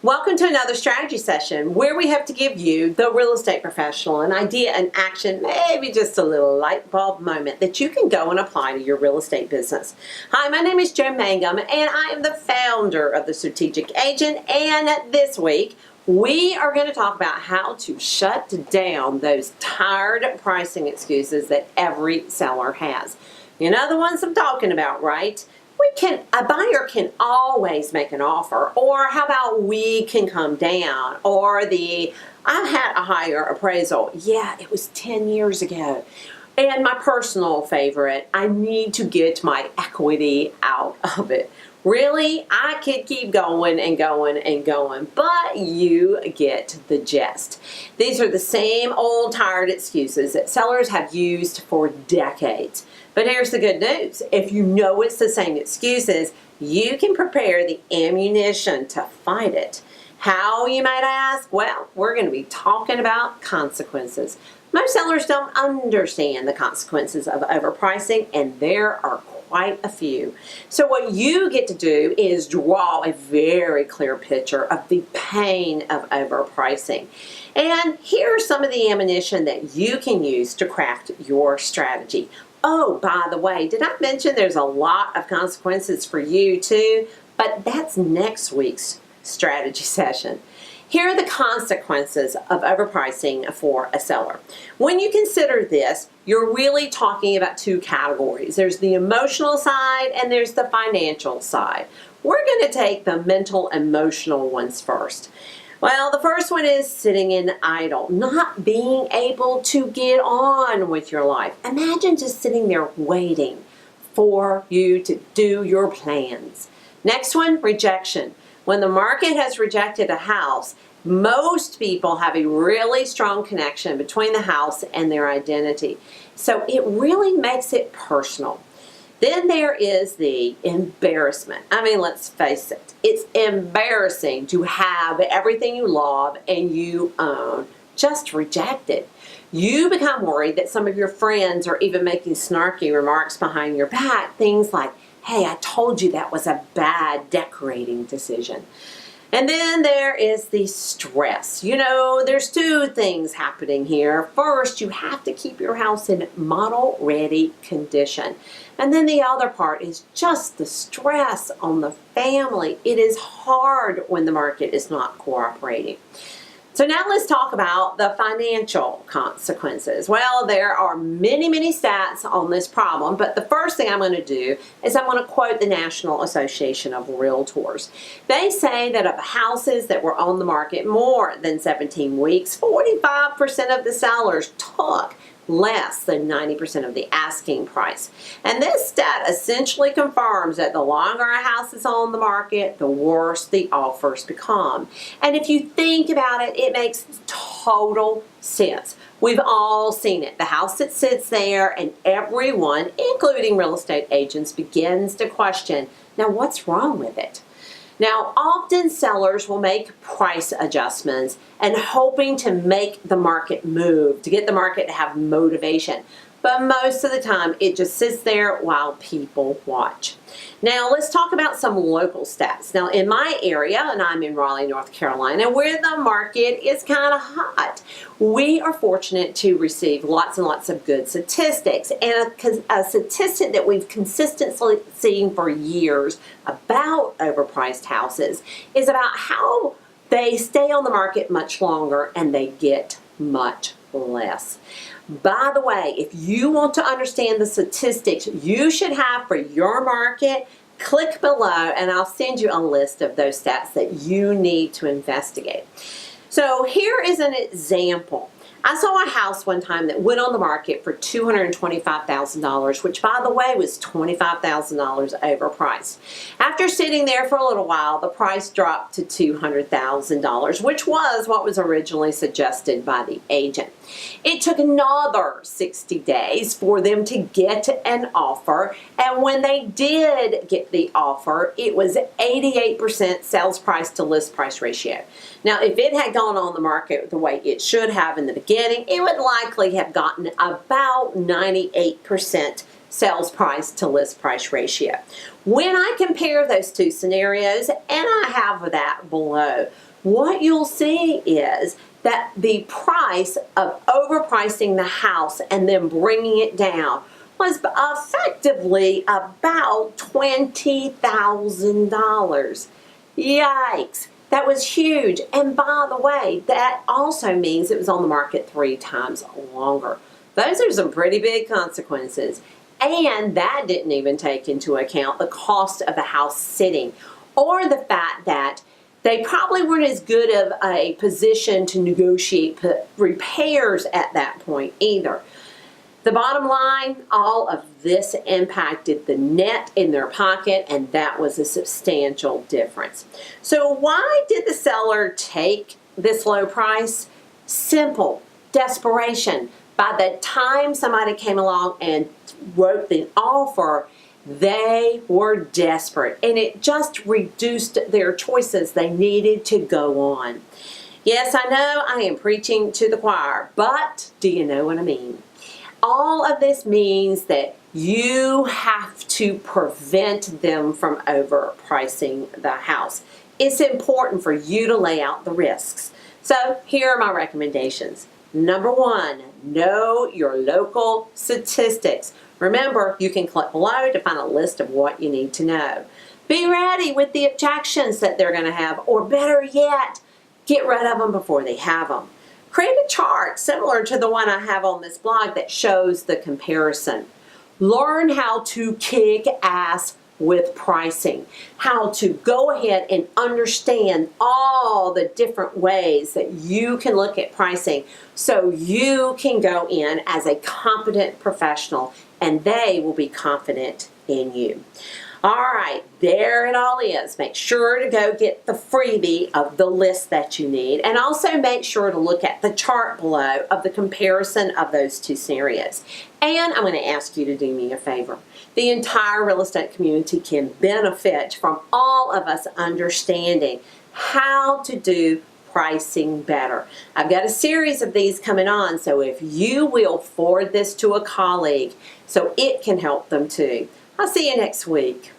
Welcome to another strategy session where we have to give you, the real estate professional, an idea, an action, maybe just a little light bulb moment that you can go and apply to your real estate business. Hi, my name is Jo Mangum and I am the founder of The Strategic Agent, and this week we are going to talk about how to shut down those tired pricing excuses that every seller has. You know the ones I'm talking about, right? A buyer can always make an offer, or how about we can come down, or I had a higher appraisal. Yeah, it was 10 years ago. And my personal favorite, I need to get my equity out of it. Really, I could keep going and going and going, but you get the gist. These are the same old tired excuses that sellers have used for decades. But here's the good news. If you know it's the same excuses, you can prepare the ammunition to fight it. How, you might ask? Well, we're going to be talking about consequences. Most sellers don't understand the consequences of overpricing, and there are quite a few. So what you get to do is draw a very clear picture of the pain of overpricing. And here's some of the ammunition that you can use to craft your strategy. Oh, by the way, did I mention there's a lot of consequences for you too? But that's next week's strategy session. Here are the consequences of overpricing for a seller. When you consider this, you're really talking about two categories. There's the emotional side and there's the financial side. We're going to take the mental, emotional ones first. Well, the first one is sitting in idle, not being able to get on with your life. Imagine just sitting there waiting for you to do your plans. Next one, rejection. When the market has rejected a house, most people have a really strong connection between the house and their identity. So it really makes it personal. Then there is the embarrassment. I mean, let's face it. It's embarrassing to have everything you love and you own just rejected. You become worried that some of your friends are even making snarky remarks behind your back. Things like, hey, I told you that was a bad decorating decision. And then there is the stress. You know, there's two things happening here. First, you have to keep your house in model-ready condition. And then the other part is just the stress on the family. It is hard when the market is not cooperating. So now let's talk about the financial consequences. Well, there are many, many stats on this problem, but the first thing I'm going to do is I'm going to quote the National Association of Realtors. They say that of houses that were on the market more than 17 weeks, 45% of the sellers took less than 90% of the asking price. And this stat essentially confirms that the longer a house is on the market, the worse the offers become. And if you think about it, it makes total sense. We've all seen it. The house that sits there and everyone, including real estate agents, begins to question, now what's wrong with it? Now, often sellers will make price adjustments and hoping to make the market move, to get the market to have motivation. But most of the time, it just sits there while people watch. Now, let's talk about some local stats. Now, in my area, and I'm in Raleigh, North Carolina, where the market is kind of hot, we are fortunate to receive lots and lots of good statistics. And a statistic that we've consistently seen for years about overpriced houses is about how they stay on the market much longer and they get much less. By the way, if you want to understand the statistics you should have for your market, click below and I'll send you a list of those stats that you need to investigate. So here is an example. I saw a house one time that went on the market for $225,000, which, by the way, was $25,000 overpriced. After sitting there for a little while, the price dropped to $200,000, which was what was originally suggested by the agent. It took another 60 days for them to get an offer, and when they did get the offer, it was 88% sales price to list price ratio. Now, if it had gone on the market the way it should have in the beginning, it would likely have gotten about 98% sales price to list price ratio. When I compare those two scenarios, and I have that below, what you'll see is that the price of overpricing the house and then bringing it down was effectively about $20,000. Yikes, that was huge. And by the way, that also means it was on the market 3 times longer. Those are some pretty big consequences. And that didn't even take into account the cost of the house sitting, or the fact that they probably weren't as good of a position to negotiate repairs at that point either. The bottom line, all of this impacted the net in their pocket, and that was a substantial difference. So why did the seller take this low price? Simple, desperation. By the time somebody came along and wrote the offer, they were desperate, and it just reduced their choices. They needed to go on. Yes, I know I am preaching to the choir, but do you know what I mean? All of this means that you have to prevent them from overpricing the house. It's important for you to lay out the risks. So here are my recommendations. Number 1, know your local statistics. Remember, you can click below to find a list of what you need to know. Be ready with the objections that they're going to have, or better yet, get rid of them before they have them. Create a chart similar to the one I have on this blog that shows the comparison. Learn how to kick ass with pricing, how to go ahead and understand all the different ways that you can look at pricing so you can go in as a competent professional and they will be confident in you. All right, there it all is. Make sure to go get the freebie of the list that you need, and also make sure to look at the chart below of the comparison of those 2 scenarios. And I'm going to ask you to do me a favor. The entire real estate community can benefit from all of us understanding how to do pricing better. I've got a series of these coming on, so if you will forward this to a colleague so it can help them too. I'll see you next week.